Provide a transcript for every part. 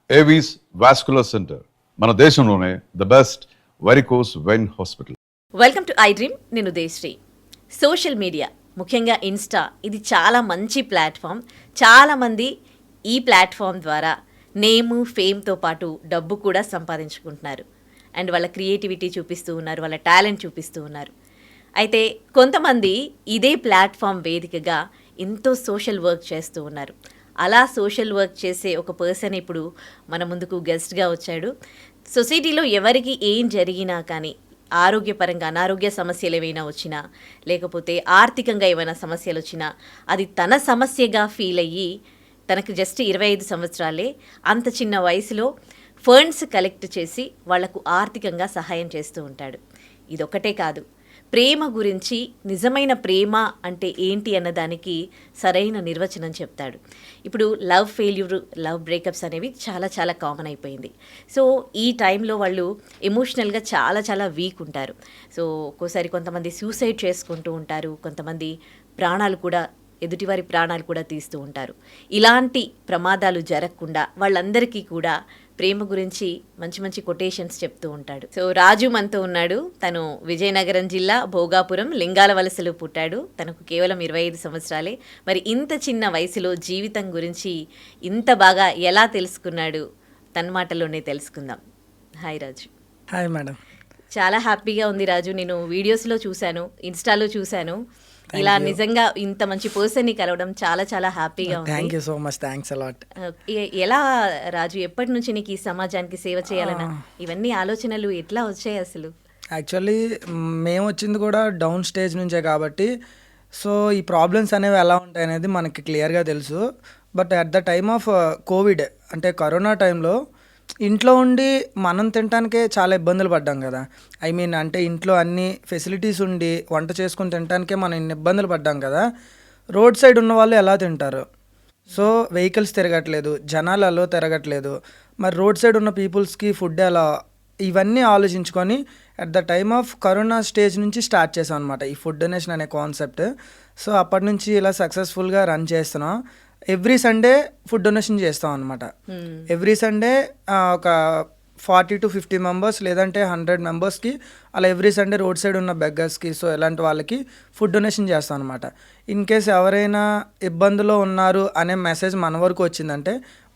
Avis vascular centre మన దేశంలోనే the best varicose vein hospital. Welcome to I dream. నేను దేశ్రీ. Social media, ముఖ్యంగా Insta, ఇది చాలా మంచి ప్లాట్ఫామ్. చాలామంది ఈ ప్లాట్ఫామ్ ద్వారా నేము, ఫేమ్తో పాటు డబ్బు కూడా సంపాదించుకుంటున్నారు. అండ్ వాళ్ళ క్రియేటివిటీ చూపిస్తూ ఉన్నారు, వాళ్ళ టాలెంట్ చూపిస్తూ ఉన్నారు. అయితే కొంతమంది ఇదే ప్లాట్ఫామ్ వేదికగా ఎంతో సోషల్ వర్క్ చేస్తూ ఉన్నారు. అలా సోషల్ వర్క్ చేసే ఒక పర్సన్ ఇప్పుడు మన ముందుకు గెస్ట్గా వచ్చాడు. సొసైటీలో ఎవరికి ఏం జరిగినా కానీ, ఆరోగ్యపరంగా అనారోగ్య సమస్యలు ఏవైనా వచ్చినా, లేకపోతే ఆర్థికంగా ఏమైనా సమస్యలు వచ్చినా, అది తన సమస్యగా ఫీల్ అయ్యి, తనకు జస్ట్ 25 సంవత్సరాలే, అంత చిన్న వయసులో ఫండ్స్ కలెక్ట్ చేసి వాళ్లకు ఆర్థికంగా సహాయం చేస్తూ ఉంటాడు. ఇదొక్కటే కాదు, ప్రేమ గురించి, నిజమైన ప్రేమ అంటే ఏంటి అన్నదానికి సరైన నిర్వచనం చెప్తాడు. ఇప్పుడు లవ్ ఫెయిల్యూర్, లవ్ బ్రేకప్స్ అనేవి చాలా చాలా కామన్ అయిపోయింది. సో ఈ టైంలో వాళ్ళు ఎమోషనల్గా చాలా చాలా వీక్ ఉంటారు. సో ఒక్కోసారి కొంతమంది సూసైడ్ చేసుకుంటూ ఉంటారు, కొంతమంది ఎదుటివారి ప్రాణాలు కూడా తీస్తూ ఉంటారు. ఇలాంటి ప్రమాదాలు జరగకుండా వాళ్ళందరికీ కూడా ప్రేమ గురించి మంచి మంచి కొటేషన్స్ చెప్తూ ఉంటాడు. సో రాజు మనతో ఉన్నాడు. తను విజయనగరం జిల్లా భోగాపురం లింగాల వలసలో పుట్టాడు. తనకు కేవలం 25 సంవత్సరాలే. మరి ఇంత చిన్న వయసులో జీవితం గురించి ఇంత బాగా ఎలా తెలుసుకున్నాడు, తన మాటల్లోనే తెలుసుకుందాం. హాయ్ రాజు. Hi madam. చాలా హ్యాపీగా ఉంది రాజు. నేను వీడియోస్లో చూశాను, ఇన్స్టాలో చూశాను. ఇలా నిజంగా ఇంత మంచి పర్సన్ని కలవడం చాలా చాలా హ్యాపీగా ఉంది. Thank you so much. Thanks a lot. ఎలా రాజు, ఎప్పటి నుంచి నీకు ఈ సమాజానికి సేవ చేయాలన్నా ఇవన్నీ ఆలోచనలు ఎట్లా వచ్చాయి అసలు? యాక్చువల్లీ మేము వచ్చింది కూడా డౌన్ స్టేజ్ నుంచే కాబట్టి, సో ఈ ప్రాబ్లమ్స్ అనేవి ఎలా ఉంటాయి అనేది మనకి క్లియర్గా తెలుసు. But at the time of Covid, అంటే కరోనా టైంలో ఇంట్లో ఉండి మనం తినడానికే చాలా ఇబ్బందులు పడ్డాం కదా. అంటే ఇంట్లో అన్ని ఫెసిలిటీస్ ఉండి వంట చేసుకుని తినడానికే మనం ఇన్ని ఇబ్బందులు పడ్డాం కదా. రోడ్ సైడ్ ఉన్న వాళ్ళు ఎలా తింటారు? సో వెహికల్స్ తిరగట్లేదు, జనాలు అలో తిరగట్లేదు, మరి రోడ్ సైడ్ ఉన్న పీపుల్స్కి ఫుడ్ ఎలా? ఇవన్నీ ఆలోచించుకొని at the time of corona stage నుంచి స్టార్ట్ చేసాం అనమాట ఈ ఫుడ్ డొనేషన్ అనే కాన్సెప్ట్. సో అప్పటి నుంచి ఇలా సక్సెస్ఫుల్గా రన్ చేస్తున్నాం. ఎవ్రీ సండే ఫుడ్ డొనేషన్ చేస్తాం అనమాట. ఎవ్రీ సండే ఒక 40 to 50 మెంబర్స్, లేదంటే 100 మెంబర్స్కి అలా ఎవ్రీ సండే రోడ్ సైడ్ ఉన్న బెగ్గర్స్కి, సో ఇలాంటి వాళ్ళకి ఫుడ్ డొనేషన్ చేస్తాం అనమాట. ఇన్ కేస్ ఎవరైనా ఇబ్బందులో ఉన్నారు అనే మెసేజ్ మన వరకు వచ్చిందంటే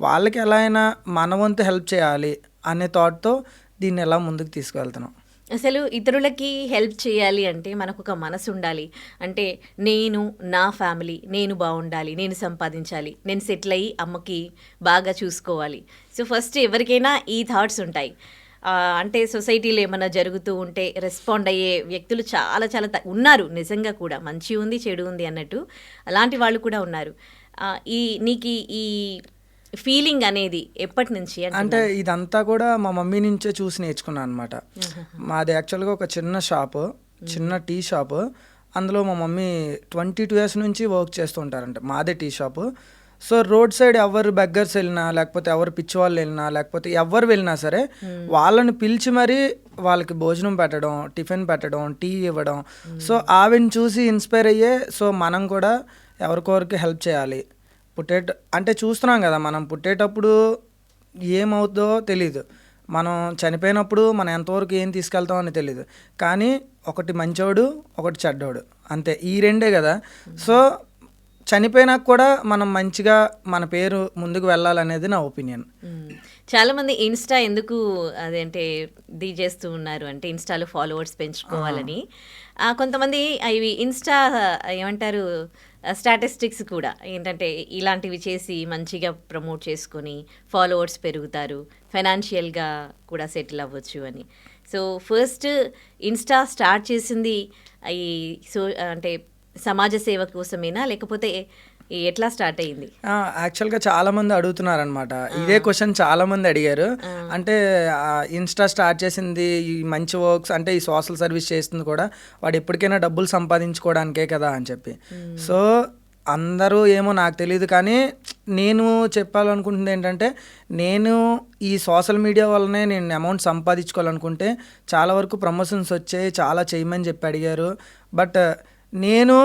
వాళ్ళకి ఎలా అయినా మన వంతు హెల్ప్ చేయాలి అనే థాట్తో దీన్ని ఎలా ముందుకు తీసుకువెళ్తున్నాం. అసలు ఇతరులకి హెల్ప్ చేయాలి అంటే మనకు ఒక మనసు ఉండాలి. అంటే నేను, నా ఫ్యామిలీ, నేను బాగుండాలి, నేను సంపాదించాలి, నేను సెటిల్ అయ్యి అమ్మకి బాగా చూసుకోవాలి. సో ఫస్ట్ ఎవరికైనా ఈ థాట్స్ ఉంటాయి. అంటే సొసైటీలో ఏమైనా జరుగుతూ ఉంటే రెస్పాండ్ అయ్యే వ్యక్తులు చాలా చాలా ఉన్నారు. నిజంగా కూడా మంచి ఉంది, చెడు ఉంది అన్నట్టు అలాంటి వాళ్ళు కూడా ఉన్నారు. నీకు ఈ ఫీలింగ్ అనేది ఎప్పటి నుంచి? అంటే ఇదంతా కూడా మా మమ్మీ నుంచే చూసి నేర్చుకున్నాను అనమాట. మాది యాక్చువల్గా ఒక చిన్న టీ షాప్. అందులో మా మమ్మీ 22 years నుంచి వర్క్ చేస్తూ ఉంటారంట. మాదే tea shop. So road side ఎవరు బెగ్గర్స్ వెళ్ళినా, లేకపోతే ఎవరు పిచ్చివాళ్ళు వెళ్ళినా, లేకపోతే ఎవరు వెళ్ళినా సరే వాళ్ళని పిలిచి మరీ వాళ్ళకి భోజనం పెట్టడం, టిఫిన్ పెట్టడం, టీ ఇవ్వడం. సో ఆవిని చూసి ఇన్స్పైర్ అయ్యే, సో మనం కూడా ఎవరికొరికి హెల్ప్ చేయాలి. అంటే చూస్తున్నాం కదా, మనం పుట్టేటప్పుడు ఏమవుతుందో తెలీదు, మనం చనిపోయినప్పుడు మనం ఎంతవరకు ఏం తీసుకెళ్తామో అని తెలీదు. కానీ ఒకటి మంచోడు, ఒకటి చెడ్డోడు, అంతే, ఈ రెండే కదా. సో చనిపోయినాక కూడా మనం మంచిగా మన పేరు ముందుకు వెళ్ళాలనేది నా ఒపీనియన్. చాలామంది ఇన్స్టా ఎందుకు అదేంటే చేస్తూ ఉన్నారు అంటే ఇన్స్టాలో ఫాలోవర్స్ పెంచుకోవాలని. కొంతమంది ఇవి ఇన్స్టా ఏమంటారు స్టాటిస్టిక్స్ కూడా ఏంటంటే ఇలాంటివి చేసి మంచిగా ప్రమోట్ చేసుకొని ఫాలోవర్స్ పెరుగుతారు, ఫైనాన్షియల్గా కూడా సెటిల్ అవ్వచ్చు అని. సో ఫస్ట్ ఇన్స్టా స్టార్ట్ చేసింది అంటే సమాజ సేవ కోసమేనా, లేకపోతే ఎట్లా స్టార్ట్ అయ్యింది? యాక్చువల్గా చాలామంది అడుగుతున్నారనమాట ఇదే క్వశ్చన్. చాలామంది అడిగారు, అంటే ఇన్స్టా స్టార్ట్ చేసింది ఈ మంచి వర్క్స్, అంటే ఈ సోషల్ సర్వీస్ చేస్తుంది కూడా వాడు ఎప్పటికైనా డబ్బులు సంపాదించుకోవడానికే కదా అని చెప్పి. సో అందరూ ఏమో నాకు తెలియదు, కానీ నేను చెప్పాలనుకుంటుంది ఏంటంటే, నేను ఈ సోషల్ మీడియా వల్లనే నేను అమౌంట్ సంపాదించుకోవాలనుకుంటే చాలా వరకు ప్రమోషన్స్ వచ్చాయి, చాలా చేయమని చెప్పి అడిగారు. బట్ నేను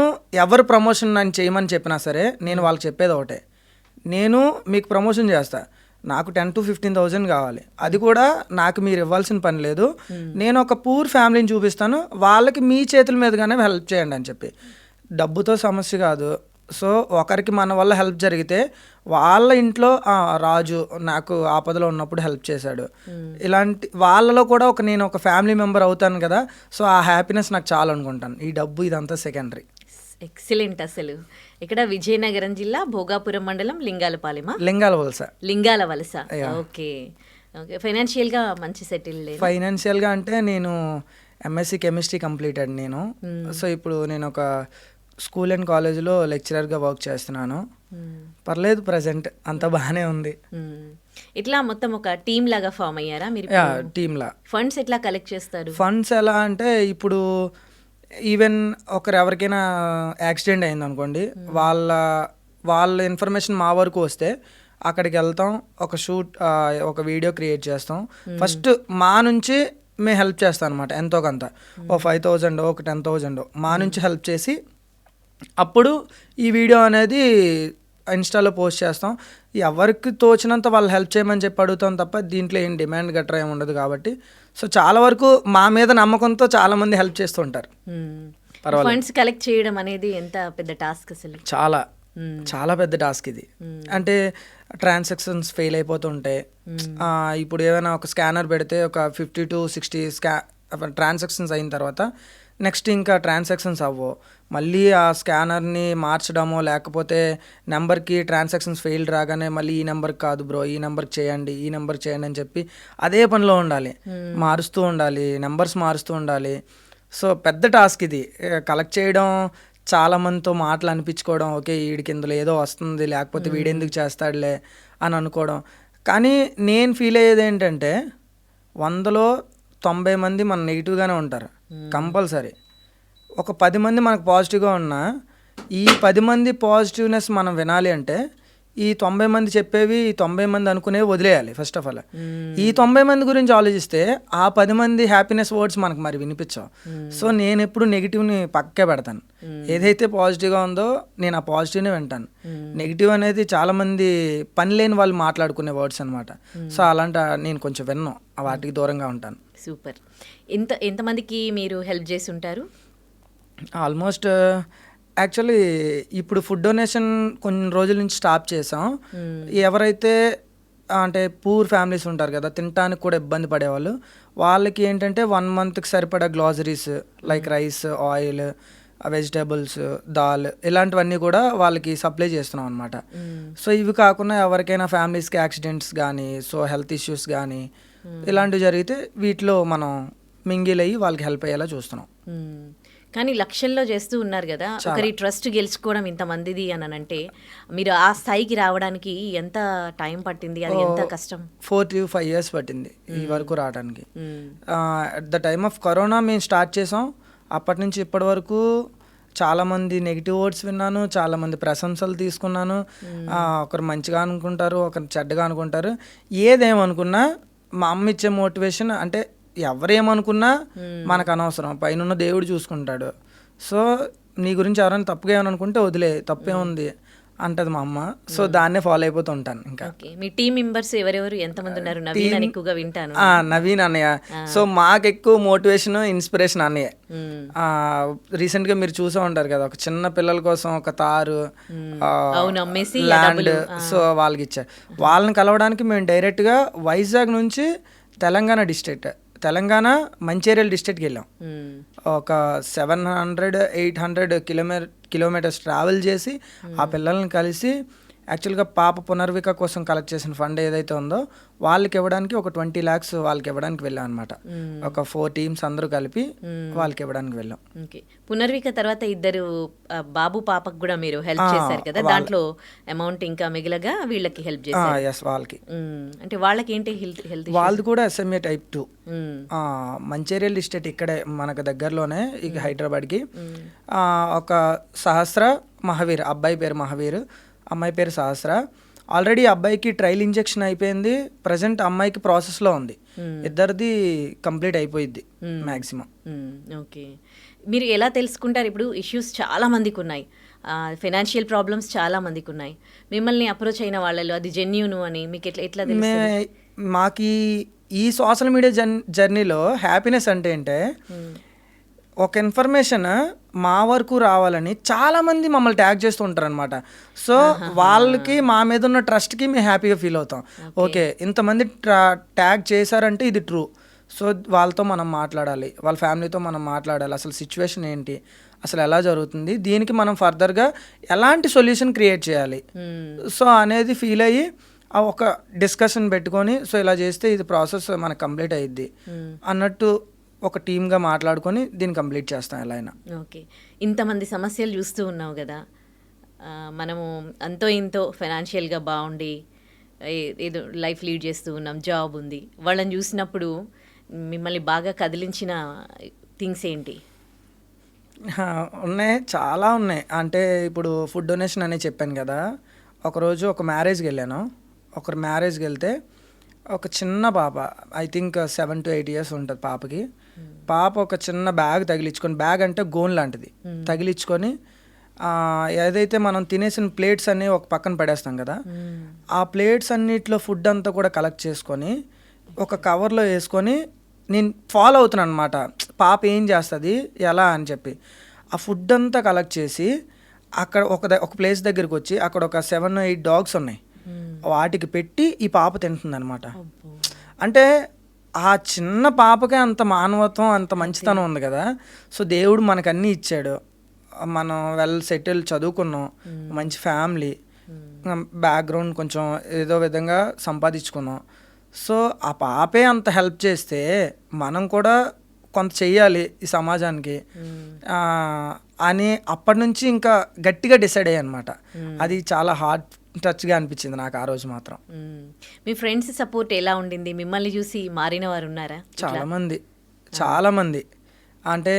ఎవరు ప్రమోషన్ నన్ను చేయమని చెప్పినా సరే నేను వాళ్ళకి చెప్పేది ఒకటే, నేను మీకు ప్రమోషన్ చేస్తా, నాకు 10 to 15,000 కావాలి, అది కూడా నాకు మీరు ఇవ్వాల్సిన పని లేదు, నేను ఒక పూర్ ఫ్యామిలీని చూపిస్తాను, వాళ్ళకి మీ చేతుల మీదుగానే హెల్ప్ చేయండి అని చెప్పి. డబ్బుతో సమస్య కాదు. సో ఒకరికి మన వల్ల హెల్ప్ జరిగితే వాళ్ళ ఇంట్లో రాజు నాకు ఆపదలో ఉన్నప్పుడు హెల్ప్ చేశాడు, ఇలాంటి వాళ్ళలో కూడా నేను ఒక ఫ్యామిలీ మెంబర్ అవుతాను కదా. సో ఆ హ్యాపీనెస్ నాకు చాలా అనుకుంటాను. ఈ డబ్బు ఇదంతా సెకండరీ. ఎక్సలెంట్. అసలు ఇక్కడ విజయనగరం జిల్లా భోగాపురం మండలం లింగాలపాలెమా? లింగాల వలస. లింగాల వలస. Okay okay. ఫైనాన్షియల్గా మంచి సెటిల్? ఫైనాన్షియల్గా అంటే నేను ఎంఎస్సి కెమిస్ట్రీ కంప్లీటెడ్ నేను. సో ఇప్పుడు నేను ఒక స్కూల్ అండ్ కాలేజ్లో లెక్చరర్గా వర్క్ చేస్తున్నాను. పర్లేదు, ప్రజెంట్ అంతా బాగానే ఉంది. ఇట్లా మొత్తం ఒక టీమ్ లాగా ఫామ్ అయ్యారా మీరు? టీమ్లా. ఫండ్స్ ఎట్లా కలెక్ట్ చేస్తారు? ఫండ్స్ ఎలా అంటే ఇప్పుడు ఈవెన్ ఎవరికైనా యాక్సిడెంట్ అయింది అనుకోండి, వాళ్ళ ఇన్ఫర్మేషన్ మా వరకు వస్తే అక్కడికి వెళ్తాం, ఒక వీడియో క్రియేట్ చేస్తాం. ఫస్ట్ మా నుంచి మేము హెల్ప్ చేస్తాం అనమాట, ఎంతో కొంత, ఓ 5,000 ఒక 10,000 మా నుంచి హెల్ప్ చేసి అప్పుడు ఈ వీడియో అనేది ఇన్స్టాలో పోస్ట్ చేస్తాం. ఎవరికి తోచినంత వాళ్ళు హెల్ప్ చేయమని చెప్పి అడుగుతాం తప్ప దీంట్లో ఏం డిమాండ్ గట్రా ఏమి ఉండదు కాబట్టి. సో చాలా వరకు మా మీద నమ్మకంతో చాలా మంది హెల్ప్ చేస్తూ ఉంటారు. ఫండ్స్ కలెక్ట్ చేయడం అనేది ఎంత పెద్ద టాస్క్ అసలు? చాలా చాలా పెద్ద టాస్క్ ఇది. అంటే ట్రాన్సాక్షన్స్ ఫెయిల్ అయిపోతుంటాయి. ఇప్పుడు ఏమైనా ఒక స్కానర్ పెడితే ఒక 50 to 60 ట్రాన్సాక్షన్స్ అయిన తర్వాత నెక్స్ట్ ఇంకా ట్రాన్సాక్షన్స్ అవ్వవు, మళ్ళీ ఆ స్కానర్ని మార్చడమో లేకపోతే నెంబర్కి ట్రాన్సాక్షన్స్ ఫెయిల్ రాగానే మళ్ళీ ఈ నెంబర్కి కాదు బ్రో, ఈ నెంబర్కి చేయండి, ఈ నెంబర్కి చేయండి అని చెప్పి అదే పనిలో ఉండాలి, మారుస్తూ ఉండాలి, నెంబర్స్ మారుస్తూ ఉండాలి. సో పెద్ద టాస్క్ ఇది. కలెక్ట్ చేయడం, చాలా మందితో మాటలు అనిపించుకోవడం, ఓకే వీడికి ఇందులో ఏదో వస్తుంది లేకపోతే వీడెందుకు చేస్తాడులే అని అనుకోవడం. కానీ నేను ఫీల్ అయ్యేది ఏంటంటే 100లో 90 మంది మన నెగిటివ్గానే ఉంటారు కంపల్సరీ. ఒక 10 మంది మనకు పాజిటివ్గా ఉన్నా ఈ 10 మంది పాజిటివ్నెస్ మనం వినాలి అంటే ఈ 90 మంది చెప్పేవి, ఈ 90 మంది అనుకునేవి వదిలేయాలి ఫస్ట్ ఆఫ్ ఆల్. ఈ 90 మంది గురించి ఆలోచిస్తే ఆ 10 మంది హ్యాపీనెస్ వర్డ్స్ మనకు మరి వినిపించవు. సో నేను ఎప్పుడు నెగిటివ్ని పక్కే పెడతాను. ఏదైతే పాజిటివ్గా ఉందో నేను ఆ పాజిటివ్నే వింటాను. నెగిటివ్ అనేది చాలా మంది పని లేని వాళ్ళు మాట్లాడుకునే వర్డ్స్ అనమాట. సో అలాంటి నేను కొంచెం విన్నాను, వాటికి దూరంగా ఉంటాను. సూపర్. ఎంతమందికి మీరు హెల్ప్ చేసి ఉంటారు? ఆల్మోస్ట్ యాక్చువల్లీ ఇప్పుడు ఫుడ్ డొనేషన్ కొన్ని రోజుల నుంచి స్టాప్ చేసాం. ఎవరైతే అంటే పూర్ ఫ్యామిలీస్ ఉంటారు కదా, తినడానికి కూడా ఇబ్బంది పడేవాళ్ళు, వాళ్ళకి ఏంటంటే 1 monthకి సరిపడా groceries like rice, oil, vegetables, dal ఇలాంటివన్నీ కూడా వాళ్ళకి సప్లై చేస్తున్నాం అనమాట. సో ఇవి కాకుండా ఎవరికైనా ఫ్యామిలీస్కి యాక్సిడెంట్స్ కానీ, సో హెల్త్ ఇష్యూస్ కానీ ఇలాంటివి జరిగితే వీటిలో మనం మింగిల్ అయ్యి వాళ్ళకి హెల్ప్ అయ్యేలా చూస్తున్నాం. కానీ లక్షల్లో చేస్తూ ఉన్నారు కదా, ఒకరి ట్రస్ట్ గెలుచుకోవడం ఇంతమందిది అని అంటే మీరు ఆ స్థాయికి రావడానికి ఎంత టైం పట్టింది, అది ఎంత కష్టం? 4 to 5 years పట్టింది ఈ వరకు రావడానికి. At the time of corona మేము స్టార్ట్ చేసాం. అప్పటి నుంచి ఇప్పటి వరకు చాలామంది నెగిటివ్ వర్డ్స్ విన్నాను, చాలామంది ప్రశంసలు తీసుకున్నాను. ఒకరు మంచిగా అనుకుంటారు, ఒకరు చెడ్డగా అనుకుంటారు. ఏదేమనుకున్నా మా అమ్మ ఇచ్చే మోటివేషన్ అంటే ఎవరేమనుకున్నా మనకు అనవసరం, పైన దేవుడు చూసుకుంటాడు. సో నీ గురించి ఎవరైనా తప్పుగా ఏమని అనుకుంటే వదిలే, తప్పే ఉంది అంటది మా అమ్మ. సో దాన్నే ఫాలో అయిపోతూ ఉంటాను. ఇంకా మీ టీమ్ మెంబర్స్ ఎవరెవరు, ఎంతమంది ఉన్నారు? నవీన్ అని ఎక్కువగా వింటాను. నవీన్ అన్నయ్య. సో మాకు ఎక్కువ మోటివేషన్, ఇన్స్పిరేషన్ అన్నయ్య. రీసెంట్గా మీరు చూసే ఉంటారు కదా, ఒక చిన్న పిల్లల కోసం ఒక తారు, ల్యాండ్, సో వాళ్ళకి ఇచ్చారు. వాళ్ళని కలవడానికి మేము డైరెక్ట్గా వైజాగ్ నుంచి తెలంగాణ మంచిర్యాల డిస్ట్రిక్ట్కి వెళ్ళాం. ఒక 700-800 కిలోమీటర్స్ ట్రావెల్ చేసి ఆ పిల్లల్ని కలిసి యాక్చువల్గా పాప పునర్విక కోసం కలెక్ట్ చేసిన ఫండ్ ఏదైతే ఉందో వాళ్ళకి ఇవ్వడానికి ఒక 20 lakhs వాళ్ళకి ఇవ్వడానికి వెళ్ళాం అనమాట. ఒక 4 teams అందరూ కలిపి వాళ్ళకి ఇవ్వడానికి వెళ్ళాం. పునర్విక తర్వాత ఇద్దరు బాబు పాపకు కూడా మీరు హెల్ప్ చేశారు కదా, దాంట్లో అమౌంట్ ఇంకా మిగిలగా వీళ్ళకి హెల్ప్ చేశారు. ఎస్, వాళ్ళకి అంటే వాళ్ళకి ఏంటి హెల్త్? వాళ్ళది కూడా SMA type 2. మంచిర్యాల డిస్ట్రిక్ట్ ఇక్కడే మనకు దగ్గరలోనే, ఇక హైదరాబాద్కి. ఒక సహస్ర మహావీర్, అబ్బాయి పేరు మహావీర్, అమ్మాయి పేరు సహస్ర. ఆల్రెడీ అబ్బాయికి ట్రయల్ ఇంజెక్షన్ అయిపోయింది, ప్రజెంట్ అమ్మాయికి ప్రాసెస్లో ఉంది. ఇద్దరిది కంప్లీట్ అయిపోయిద్ది మ్యాక్సిమం. ఓకే. మీరు ఎలా తెలుసుకుంటారు? ఇప్పుడు ఇష్యూస్ చాలా మందికి ఉన్నాయి, ఫైనాన్షియల్ ప్రాబ్లమ్స్ చాలా మందికి ఉన్నాయి. మిమ్మల్ని అప్రోచ్ అయిన వాళ్ళలో అది జెన్యూన్ అని మీకు ఎట్లా తెలుస్తుంది? మాకు ఈ సోషల్ మీడియా జర్నీలో హ్యాపీనెస్ అంటే ఒక ఇన్ఫర్మేషన్ మా వరకు రావాలని చాలామంది మమ్మల్ని ట్యాగ్ చేస్తూ ఉంటారు అనమాట. సో వాళ్ళకి మా మీద ఉన్న ట్రస్ట్కి మేము హ్యాపీగా ఫీల్ అవుతాం. ఓకే, ఇంతమంది ట్యాగ్ చేశారంటే ఇది ట్రూ. సో వాళ్ళతో మనం మాట్లాడాలి, వాళ్ళ ఫ్యామిలీతో మనం మాట్లాడాలి, అసలు సిచ్యువేషన్ ఏంటి, అసలు ఎలా జరుగుతుంది, దీనికి మనం ఫర్దర్గా ఎలాంటి సొల్యూషన్ క్రియేట్ చేయాలి సో అనేది ఫీల్ అయ్యి ఆ ఒక డిస్కషన్ పెట్టుకొని సో ఇలా చేస్తే ఇది ప్రాసెస్ మనకు కంప్లీట్ అయ్యిద్ది అన్నట్టు ఒక టీమ్గా మాట్లాడుకొని దీన్ని కంప్లీట్ చేస్తాం ఎలా అయినా. ఓకే, ఇంతమంది సమస్యలు చూస్తూ ఉన్నావు కదా, మనము అంతో ఇంతో ఫైనాన్షియల్గా బాగుండి ఏదో లైఫ్ లీడ్ చేస్తూ ఉన్నాం, జాబ్ ఉంది, వాళ్ళని చూసినప్పుడు మిమ్మల్ని బాగా కదిలించిన థింగ్స్ ఏంటి? ఉన్నాయి, చాలా ఉన్నాయి. అంటే ఇప్పుడు ఫుడ్ డొనేషన్ అని చెప్పాను కదా, ఒకరోజు ఒక మ్యారేజ్కి వెళ్ళాను. ఒకరు మ్యారేజ్కి వెళ్తే ఒక చిన్న పాప, ఐ థింక్ 7 to 8 years ఉంటుంది పాపకి. పాప ఒక చిన్న బ్యాగ్ తగిలించుకొని, బ్యాగ్ అంటే గోన్ లాంటిది తగిలించుకొని, ఏదైతే మనం తినేసిన ప్లేట్స్ అన్నీ ఒక పక్కన పడేస్తాం కదా, ఆ ప్లేట్స్ అన్నిట్లో ఫుడ్ అంతా కూడా కలెక్ట్ చేసుకొని ఒక కవర్లో వేసుకొని నేను ఫాలో అవుతున్నాను అనమాట, పాప ఏం చేస్తుంది ఎలా అని చెప్పి. ఆ ఫుడ్ అంతా కలెక్ట్ చేసి అక్కడ ఒక ప్లేస్ దగ్గరికి వచ్చి అక్కడ ఒక 7 or 8 dogs ఉన్నాయి, వాటికి పెట్టి ఈ పాప తింటుంది అనమాట. అంటే ఆ చిన్న పాపకే అంత మానవత్వం, అంత మంచితనం ఉంది కదా. సో దేవుడు మనకు అన్నీ ఇచ్చాడు, మనం వెల్ సెటిల్, చదువుకున్నాం, మంచి ఫ్యామిలీ బ్యాక్గ్రౌండ్, కొంచెం ఏదో విధంగా సంపాదించుకున్నాం. సో ఆ పాపే అంత హెల్ప్ చేస్తే మనం కూడా కొంత చెయ్యాలి ఈ సమాజానికి అని అప్పటి నుంచి ఇంకా గట్టిగా డిసైడ్ అయ్యాయి అనమాట. అది చాలా హార్ట్ టచ్గా అనిపించింది నాకు ఆ రోజు మాత్రం. మీ ఫ్రెండ్స్ సపోర్ట్ ఎలా ఉండింది? మిమ్మల్ని చూసి మారిన వారు ఉన్నారా? చాలామంది అంటే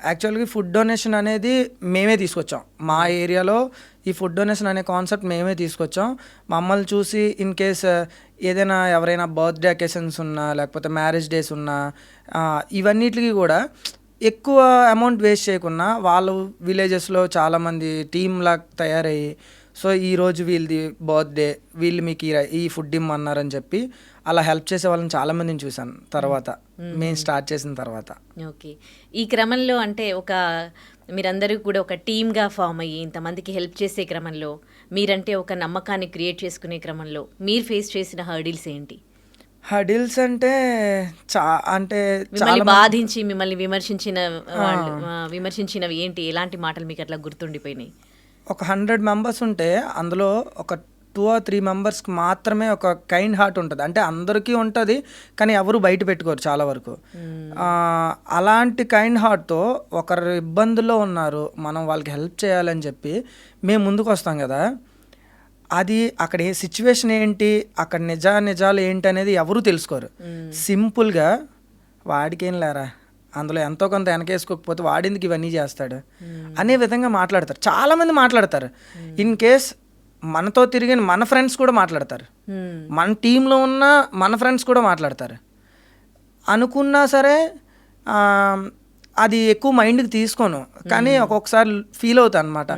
యాక్చువల్గా ఫుడ్ డొనేషన్ అనేది మేమే తీసుకొచ్చాం. మా ఏరియాలో ఈ ఫుడ్ డొనేషన్ అనే కాన్సెప్ట్ మేమే తీసుకొచ్చాం. మమ్మల్ని చూసి ఇన్ కేస్ ఏదైనా ఎవరైనా బర్త్డే అకేషన్స్ ఉన్నా, లేకపోతే మ్యారేజ్ డేస్ ఉన్నా, ఇవన్నిటికి కూడా ఎక్కువ అమౌంట్ వేస్ట్ చేయకుండా వాళ్ళు విలేజెస్లో చాలామంది టీమ్లా తయారయ్యి, సో ఈరోజు వీళ్ళది బర్త్డే, వీళ్ళు మీకు ఈ ఫుడ్ ఇమ్మన్నారని చెప్పి అలా హెల్ప్ చేసే వాళ్ళని చాలామందిని చూశాను తర్వాత, మేము స్టార్ట్ చేసిన తర్వాత. ఓకే, ఈ క్రమంలో అంటే మీరందరూ కూడా ఒక టీమ్గా ఫామ్ అయ్యి ఇంతమందికి హెల్ప్ చేసే క్రమంలో, మీరంటే ఒక నమ్మకాన్ని క్రియేట్ చేసుకునే క్రమంలో మీరు ఫేస్ చేసిన హర్డిల్స్ ఏంటి? హర్డిల్స్ అంటే మిమ్మల్ని బాధించి మిమ్మల్ని విమర్శించినవి ఏంటి? ఎలాంటి మాటలు మీకు అట్లా గుర్తుండిపోయినాయి? ఒక 100 members ఉంటే అందులో ఒక 2 or 3 members మాత్రమే ఒక కైండ్ హార్ట్ ఉంటుంది. అంటే అందరికీ ఉంటుంది కానీ ఎవరు బయట పెట్టుకోరు చాలా వరకు. అలాంటి కైండ్ హార్ట్తో ఒకరు ఇబ్బందుల్లో ఉన్నారు, మనం వాళ్ళకి హెల్ప్ చేయాలని చెప్పి మేము ముందుకు వస్తాం కదా. అది అక్కడ సిచ్యువేషన్ ఏంటి, అక్కడ నిజాలు ఏంటి అనేది ఎవరు తెలుసుకోరు. సింపుల్గా వాడికేం లేరా, అందులో ఎంతో కొంత వెనకేసుకోకపోతే వాడిందుకు ఇవన్నీ చేస్తాడు అనే విధంగా మాట్లాడతారు. చాలామంది మాట్లాడతారు. ఇన్ కేస్ మనతో తిరిగిన మన ఫ్రెండ్స్ కూడా మాట్లాడతారు, మన టీంలో ఉన్న మన ఫ్రెండ్స్ కూడా మాట్లాడతారు. అనుకున్నా సరే అది ఎక్కువ మైండ్కి తీసుకోను, కానీ ఒక్కొక్కసారి ఫీల్ అవుతాను అనమాట,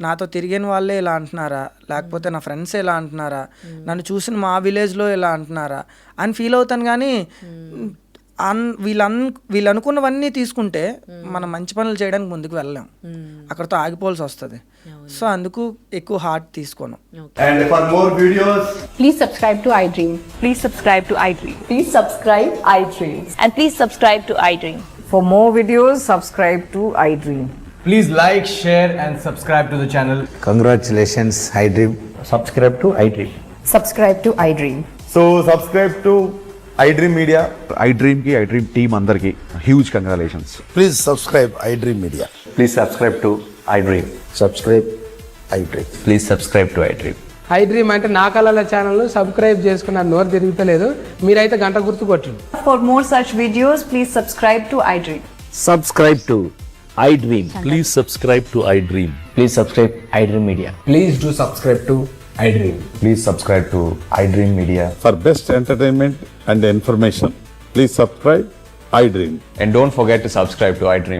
నాతో తిరిగిన వాళ్ళే ఇలా అంటున్నారా, లేకపోతే నా ఫ్రెండ్స్ ఇలా అంటున్నారా, నన్ను చూసిన మా విలేజ్లో ఇలా అంటున్నారా అని ఫీల్ అవుతాను. కానీ వీళ్ళు అనుకున్నవన్నీ తీసుకుంటే మనం మంచి పనులు చేయడానికి ముందుకు వెళ్ళలేం, అక్కడతో ఆగిపోవాల్సి వస్తుంది. సో అందుకు ఎక్కువ హార్ట్ తీసుకోను. And for more videos, please subscribe to iDream. Please subscribe to iDream. Please subscribe iDream. And please subscribe to iDream. For more videos, subscribe to iDream. please like, share and subscribe to the channel. Congratulations, iDream. Subscribe to iDream. Subscribe to iDream. So subscribe to iDream Media. iDream ki iDream team andarki huge congratulations. Please subscribe iDream Media. Please subscribe to iDream. Subscribe iDream. Please subscribe to iDream. iDream అంటే నా కళల channel subscribe చేసుకున్న నోరు తిరుగుతలేదు, మీరైతే గంట గుర్తు కొట్టండి. For more such videos, please subscribe to iDream. Subscribe to iDream. Please subscribe to iDream. Please subscribe iDream Media. Please do subscribe to iDream. Please subscribe to iDream Media. For best entertainment and information, please subscribe iDream. And don't forget to subscribe to iDream.